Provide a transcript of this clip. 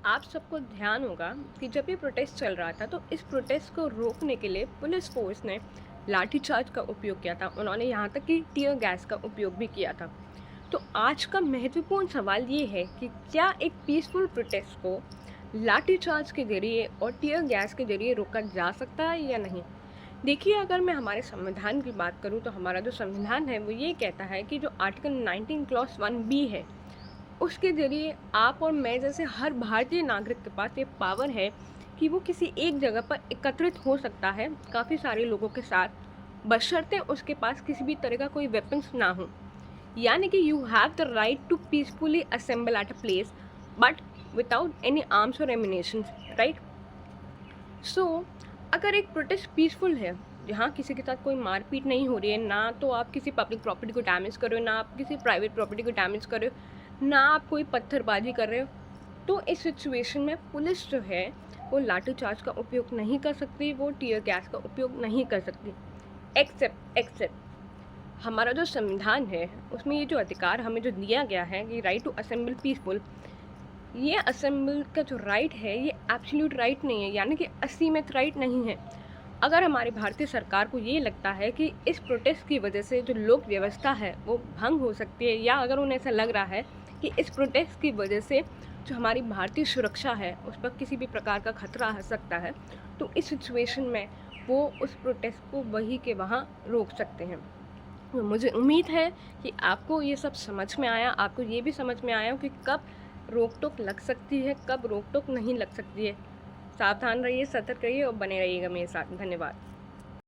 आप सबको ध्यान होगा कि जब ये प्रोटेस्ट चल रहा था तो इस प्रोटेस्ट को रोकने के लिए पुलिस फोर्स ने लाठीचार्ज का उपयोग किया था। उन्होंने यहाँ तक कि टीयर गैस का उपयोग भी किया था। तो आज का महत्वपूर्ण सवाल ये है कि क्या एक पीसफुल प्रोटेस्ट को लाठीचार्ज के जरिए और टीयर गैस के जरिए रोका जा सकता है या नहीं। देखिए, अगर मैं हमारे संविधान की बात करूँ तो हमारा जो संविधान है वो ये कहता है कि जो आर्टिकल 19 क्लॉज 1B है, उसके ज़रिए आप और मैं जैसे हर भारतीय नागरिक के पास ये पावर है कि वो किसी एक जगह पर एकत्रित हो सकता है काफ़ी सारे लोगों के साथ, बशर्ते उसके पास किसी भी तरह का कोई वेपन्स ना हो। यानी कि you have the right to peacefully assemble at a place but without any arms और एमिनेशंस, राइट। सो अगर एक प्रोटेस्ट पीसफुल है, जहाँ किसी के साथ कोई मारपीट नहीं हो रही है, ना तो आप किसी पब्लिक प्रॉपर्टी को डैमेज कर रहे हो, ना आप किसी प्राइवेट प्रॉपर्टी को डैमेज कर रहे हो, ना आप कोई पत्थरबाजी कर रहे हो, तो इस सिचुएशन में पुलिस जो है वो लाठीचार्ज का उपयोग नहीं कर सकती, वो टीयर गैस का उपयोग नहीं कर सकती। एक्सेप्ट हमारा जो संविधान है उसमें ये जो अधिकार हमें जो दिया गया है कि राइट टू असेंबल पीसफुल, ये असेंबल का जो राइट है ये एब्सोल्यूट राइट नहीं है, यानी कि असीमित राइट नहीं है। अगर हमारी भारतीय सरकार को ये लगता है कि इस प्रोटेस्ट की वजह से जो लोक व्यवस्था है वो भंग हो सकती है, या अगर उन्हें ऐसा लग रहा है कि इस प्रोटेस्ट की वजह से जो हमारी भारतीय सुरक्षा है उस पर किसी भी प्रकार का खतरा आ सकता है, तो इस सिचुएशन में वो उस प्रोटेस्ट को वहीं के वहाँ रोक सकते हैं। तो मुझे उम्मीद है कि आपको ये सब समझ में आया, आपको ये भी समझ में आया कि कब रोक टोक लग सकती है, कब रोक टोक नहीं लग सकती है। सावधान रहिए, सतर्क रहिए और बने रहिएगा मेरे साथ। धन्यवाद।